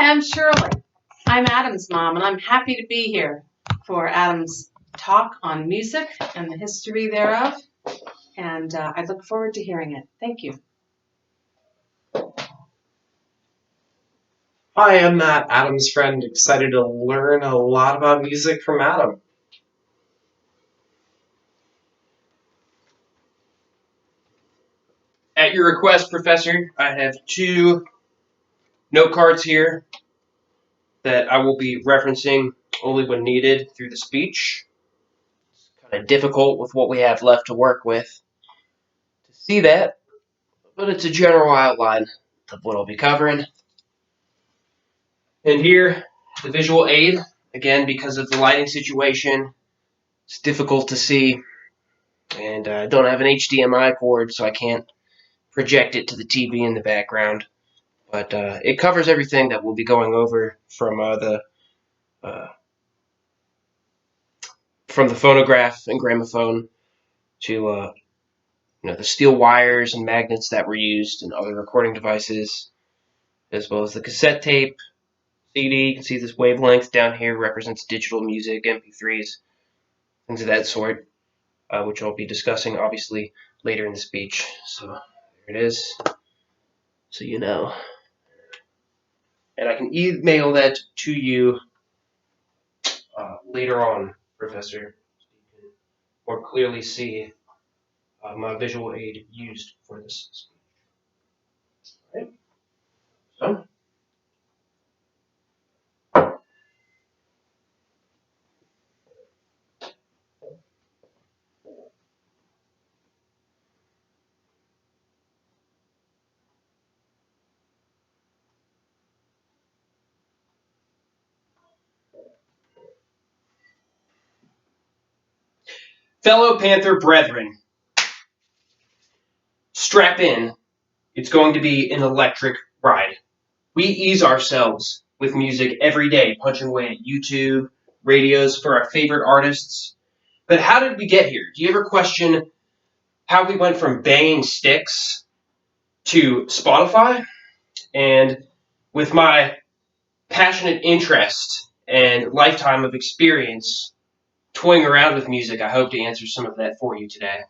Hi, I'm Shirley. I'm Adam's mom, and I'm happy to be here for Adam's talk on music and the history thereof, and I look forward to hearing it. Thank you. Hi, I'm Matt, Adam's friend, excited to learn a lot about music from Adam. At your request, Professor, I have 2 note cards here that I will be referencing only when needed through the speech. It's kind of difficult with what we have left to work with to see that, but it's a general outline of what I'll be covering. And here, the visual aid, again, because of the lighting situation, it's difficult to see, and I don't have an HDMI cord, so I can't project it to the TV in the background. But it covers everything that we'll be going over from the phonograph and gramophone to the steel wires and magnets that were used in other recording devices, as well as the cassette tape, CD. You can see this wavelength down here represents digital music, MP3s, things of that sort, which I'll be discussing obviously later in the speech. So there it is, so you know. And I can email that to you later on, Professor, so you can more clearly see my visual aid used for this speech. Right. So, fellow Panther brethren, strap in. It's going to be an electric ride. We ease ourselves with music every day, punching away at YouTube, radios for our favorite artists. But how did we get here? Do you ever question how we went from banging sticks to Spotify? And with my passionate interest and lifetime of experience toying around with music, I hope to answer some of that for you today.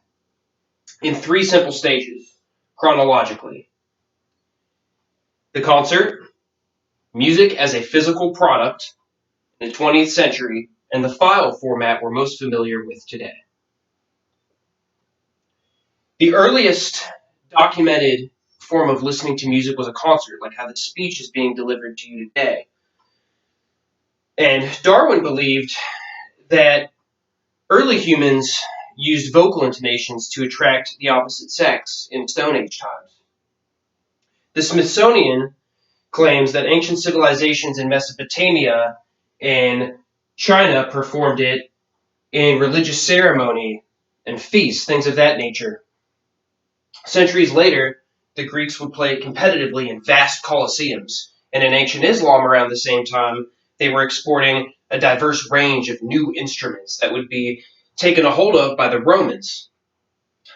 In 3 simple stages, chronologically. The concert, music as a physical product in the 20th century, and the file format we're most familiar with today. The earliest documented form of listening to music was a concert, like how the speech is being delivered to you today. And Darwin believed that early humans used vocal intonations to attract the opposite sex in Stone Age times. The Smithsonian claims that ancient civilizations in Mesopotamia and China performed it in religious ceremony and feasts, things of that nature. Centuries later, the Greeks would play competitively in vast colosseums, and in ancient Islam around the same time, they were exporting a diverse range of new instruments that would be taken a hold of by the Romans.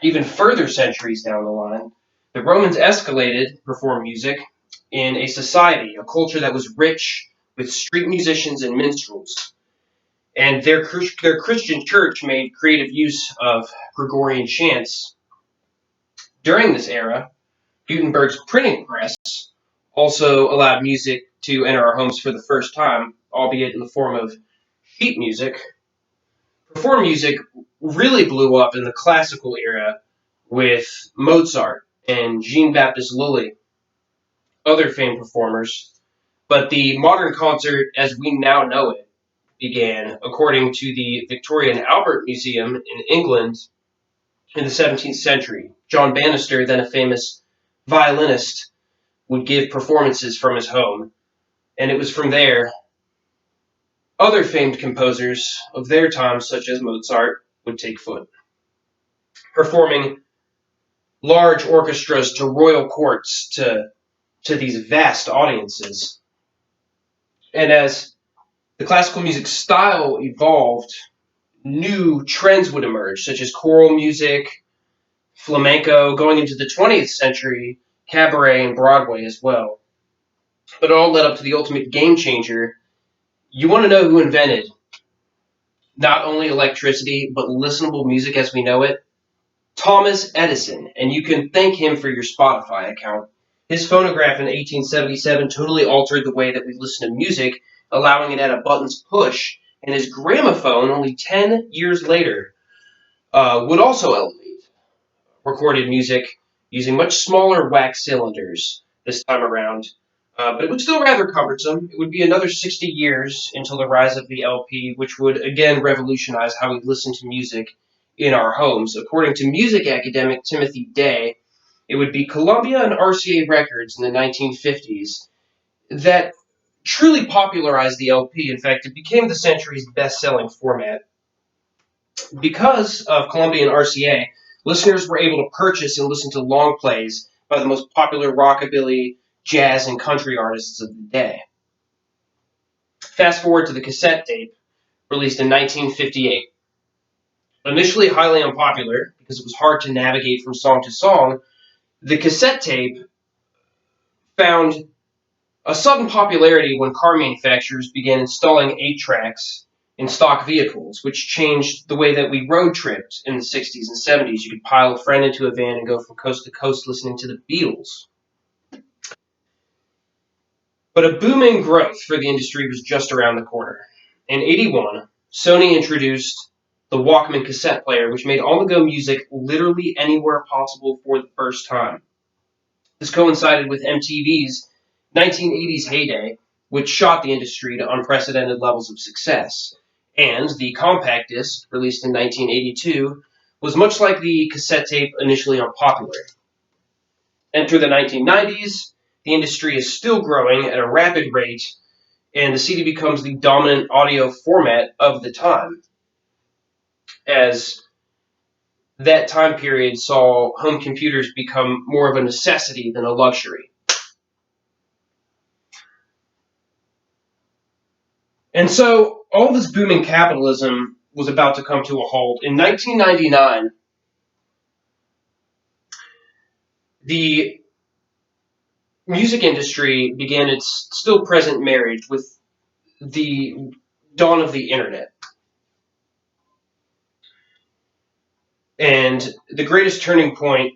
Even further centuries down the line, the Romans escalated perform music in a society, a culture that was rich with street musicians and minstrels. And their Christian church made creative use of Gregorian chants. During this era, Gutenberg's printing press also allowed music to enter our homes for the first time, albeit in the form of sheet music. Performed music really blew up in the classical era with Mozart and Jean-Baptiste Lully, other famed performers. But the modern concert, as we now know it, began, according to the Victoria and Albert Museum in England, in the 17th century. John Bannister, then a famous violinist, would give performances from his home, and it was from there other famed composers of their time, such as Mozart, would take foot, performing large orchestras to royal courts to these vast audiences. And as the classical music style evolved, new trends would emerge, such as choral music, flamenco, going into the 20th century, cabaret, and Broadway as well. but it all led up to the ultimate game changer. You want to know who invented not only electricity, but listenable music as we know it? Thomas Edison, and you can thank him for your Spotify account. His phonograph in 1877 totally altered the way that we listen to music, allowing it at a button's push, and his gramophone, only 10 years later, would also elevate recorded music using much smaller wax cylinders this time around. But it would still rather cumbersome. It would be another 60 years until the rise of the LP, which would again revolutionize how we listen to music in our homes. According to music academic Timothy Day, it would be Columbia and RCA Records in the 1950s that truly popularized the LP. In fact, it became the century's best-selling format. Because of Columbia and RCA, listeners were able to purchase and listen to long plays by the most popular rockabilly, jazz, and country artists of the day. Fast forward to the cassette tape, released in 1958. Initially highly unpopular because it was hard to navigate from song to song, the cassette tape found a sudden popularity when car manufacturers began installing 8-tracks in stock vehicles, which changed the way that we road tripped in the 60s and 70s. You could pile a friend into a van and go from coast to coast listening to the Beatles. But a booming growth for the industry was just around the corner. In 81, Sony introduced the Walkman cassette player, which made on-the-go music literally anywhere possible for the first time. This coincided with MTV's 1980s heyday, which shot the industry to unprecedented levels of success. And the compact disc, released in 1982, was much like the cassette tape initially unpopular. Enter the 1990s, the industry is still growing at a rapid rate, and the CD becomes the dominant audio format of the time, as that time period saw home computers become more of a necessity than a luxury. And so all this booming capitalism was about to come to a halt. In 1999, the music industry began its still present marriage with the dawn of the internet. And the greatest turning point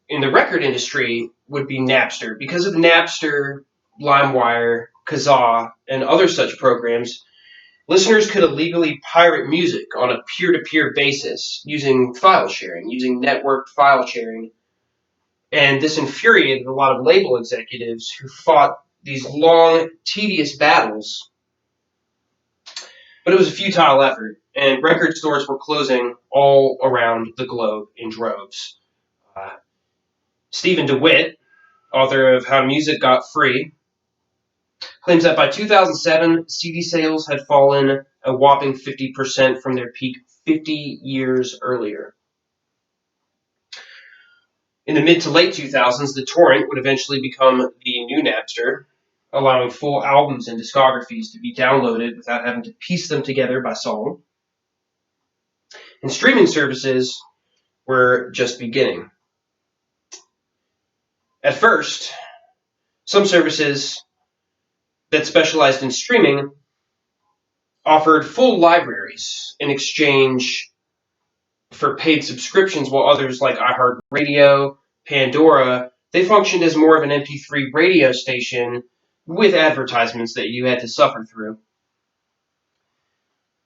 in the record industry would be Napster. Because of Napster, LimeWire, Kazaa, and other such programs, listeners could illegally pirate music on a peer-to-peer basis using file sharing, using networked file sharing. And this infuriated a lot of label executives who fought these long, tedious battles. But it was a futile effort, and record stores were closing all around the globe in droves. Stephen DeWitt, author of How Music Got Free, claims that by 2007, CD sales had fallen a whopping 50% from their peak 50 years earlier. In the mid to late 2000s, the torrent would eventually become the new Napster, allowing full albums and discographies to be downloaded without having to piece them together by song. And streaming services were just beginning. At first, some services that specialized in streaming offered full libraries in exchange for paid subscriptions, while others like iHeartRadio, Pandora, they functioned as more of an MP3 radio station with advertisements that you had to suffer through.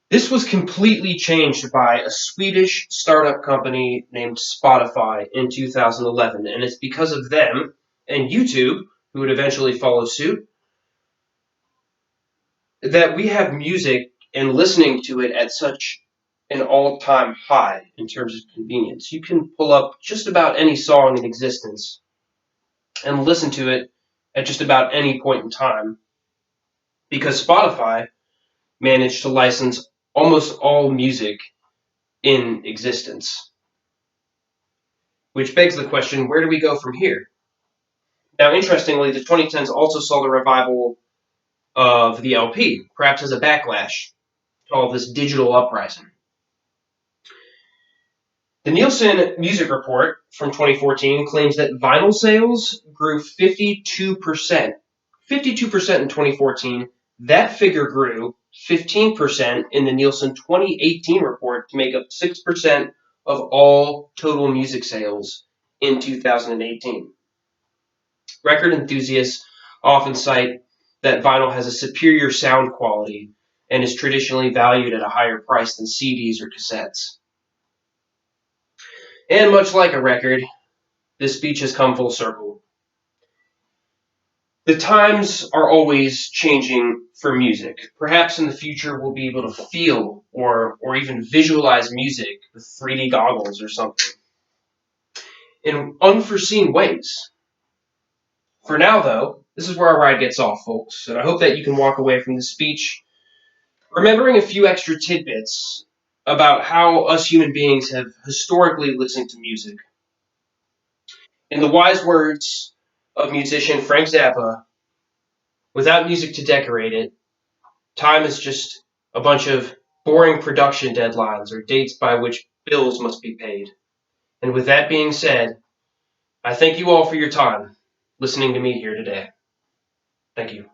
This was completely changed by a Swedish startup company named Spotify in 2011, and it's because of them and YouTube, who would eventually follow suit, that we have music and listening to it at such an all-time high in terms of convenience. You can pull up just about any song in existence and listen to it at just about any point in time, because Spotify managed to license almost all music in existence. Which begs the question, where do we go from here? Now, interestingly, the 2010s also saw the revival of the LP, perhaps as a backlash to all this digital uprising. The Nielsen Music Report from 2014 claims that vinyl sales grew 52%, 52% in 2014. That figure grew 15% in the Nielsen 2018 report to make up 6% of all total music sales in 2018. Record enthusiasts often cite that vinyl has a superior sound quality and is traditionally valued at a higher price than CDs or cassettes. And much like a record, this speech has come full circle. The times are always changing for music. Perhaps in the future we'll be able to feel or even visualize music with 3D goggles or something in unforeseen ways. For now, though, this is where our ride gets off, folks, and I hope that you can walk away from this speech remembering a few extra tidbits about how us human beings have historically listened to music. In the wise words of musician Frank Zappa, without music to decorate it, time is just a bunch of boring production deadlines or dates by which bills must be paid. And with that being said, I thank you all for your time listening to me here today. Thank you.